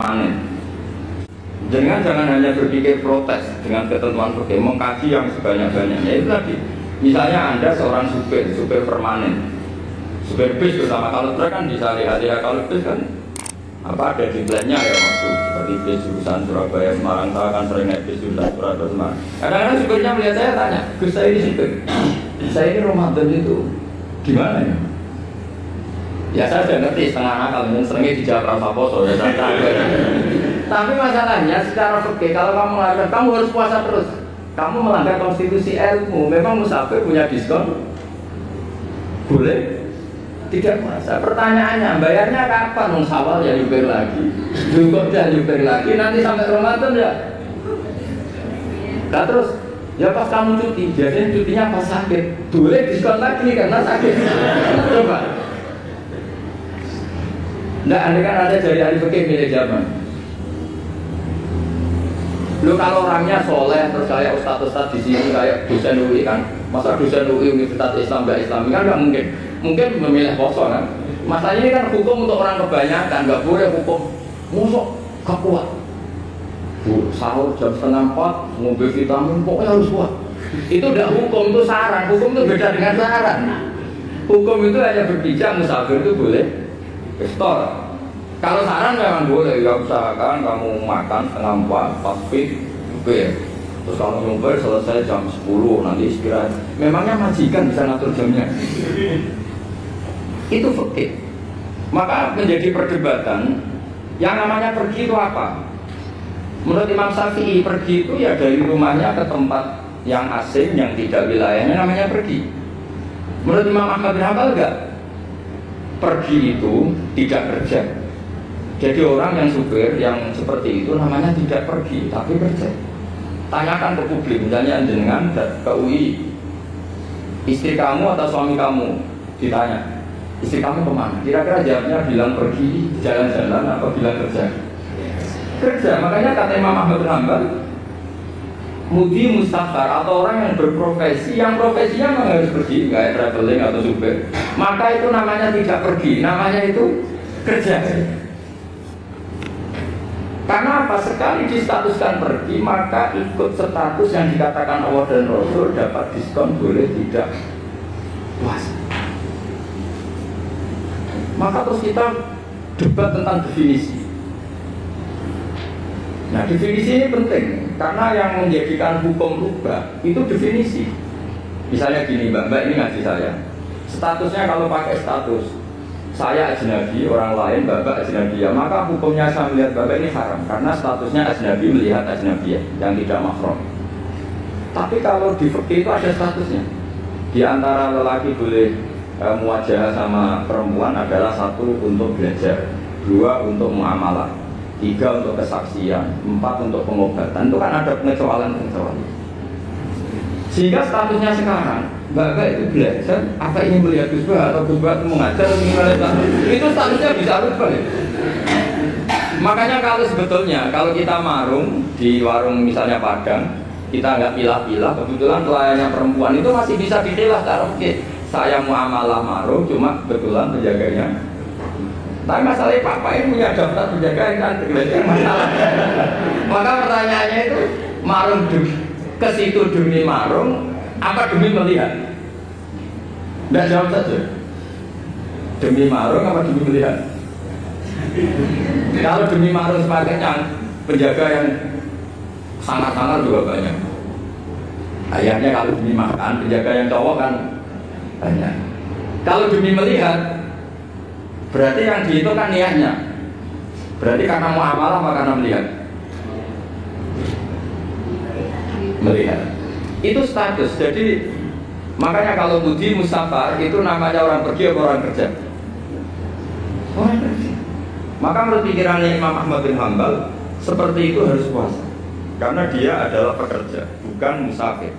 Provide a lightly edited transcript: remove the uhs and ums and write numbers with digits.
permanen. Jangan hanya berpikir protes dengan ketentuan fikih, mengkaji yang sebanyak-banyaknya. Itu tadi, misalnya Anda seorang supir permanen, supir bis terutama, kalau truk kan bisa lihat ya, kalau bis kan apa ada diklatnya ya, waktu seperti bis jurusan Surabaya Semarang, saya kan sering naik bis jurusan Surabaya Semarang. Kadang-kadang supirnya melihat saya tanya, Gus saya ini supir, saya ini Ramadan itu gimana ya? Ya saya sudah ngerti setengah nakal, seringnya dijawab rasa poso ya saya tahu. Tapi masalahnya secara fikih kalau kamu mengatakan kamu harus puasa terus, kamu melanggar konstitusi ilmu. Memang musafir punya diskon, boleh tidak puasa. Pertanyaannya bayarnya kapan? Sawal ya nyupir lagi, juga ya nyupir lagi, nanti sampai Ramadan ya. Nah terus ya pas kamu cuti, biasanya cutinya pas sakit, boleh diskon lagi karena sakit. Coba. Nggak, andai kan ada dari ahli fikih milik zaman. Lu kalau orangnya soleh terus kayak ustadz di sini kayak dosen UI kan, masa dosen UI Universitas Islam nggak Islami kan nggak mungkin. Mungkin memilih kosong kan. Masalahnya ini kan hukum untuk orang kebanyakan, nggak boleh hukum musuh gak kuat. Sahur jam 3:30 ngombe vitamin pokoknya harus kuat. Itu udah hukum, itu saran. Hukum itu beda dengan saran. Hukum itu hanya berbicara musafir itu boleh store. Kalau saran memang boleh, ya usahakan kamu makan 3:30 pas fit, terus kamu nyumpir selesai jam 10 nanti istirahat. Memangnya majikan bisa ngatur jamnya? Itu fikih. Maka menjadi perdebatan yang namanya pergi itu apa? Menurut Imam Syafi'i pergi itu ya dari rumahnya ke tempat yang asing yang tidak wilayahnya namanya pergi. Menurut Imam Ahmad bin Hanbal enggak. Pergi itu tidak kerja. Jadi orang yang supir yang seperti itu namanya tidak pergi tapi kerja. Tanyakan ke publik, misalnya jenengan ke UI, istri kamu atau suami kamu ditanya, istri kamu kemana? Kira-kira jawabnya bilang pergi jalan-jalan atau bilang kerja? Kerja. Makanya kata Imam Ahmad bin Hanbal, mudi mustafar atau orang yang berprofesi, yang profesinya memang harus pergi, kayak traveling atau supir, maka itu namanya tidak pergi, namanya itu kerja. Karena apa? Sekali distatuskan pergi, maka ikut status yang dikatakan Allah dan Rasul dapat diskon, boleh tidak puasa. Maka terus kita debat tentang definisi. Nah definisi ini penting, karena yang menjadikan hukum rubah itu definisi. Misalnya gini mbak ini ngaji saya, statusnya kalau pakai status saya ajnabi, orang lain bapak ajnabi ya, maka hukumnya saya melihat bapak ini haram karena statusnya ajnabi melihat ajnabi ya, yang tidak mahram. Tapi kalau di fikih itu ada statusnya. Di antara lelaki boleh muwajahah sama perempuan adalah 1 untuk belajar, 2 untuk muamalah, 3 untuk kesaksian, 4 untuk pengobatan. Itu kan ada pengecualian. Sehingga statusnya sekarang bapak itu belajar, apa ini melihat Gusbah atau Gusbah itu mengajar itu statusnya bisa rubah ya. Makanya kalau sebetulnya kalau kita marung di warung misalnya Padang, kita nggak pilah-pilah, kebetulan pelayannya perempuan itu masih bisa dipilah cara oke, saya muamalah marung cuma kebetulan penjaganya. Tapi masalahnya papa ini punya daftar penjaga yang kan masalah. Maka pertanyaannya itu marung ke situ demi marung apa demi melihat? Tidak jawab saja. Demi marung apa demi melihat? Kalau demi marung sebagainya, penjaga yang sangat-sangat juga banyak. Ayahnya kalau demi makan, penjaga yang cowok kan banyak. Kalau demi melihat, berarti yang dihitung kan niatnya. Berarti karena muamalah apa karena melihat? Melihat. Itu status. Jadi makanya kalau mudi mustafar itu namanya orang pergi atau orang kerja? Orang kerja. Maka menurut pikirannya Imam Ahmad bin Hanbal seperti itu harus puasa karena dia adalah pekerja bukan musafir.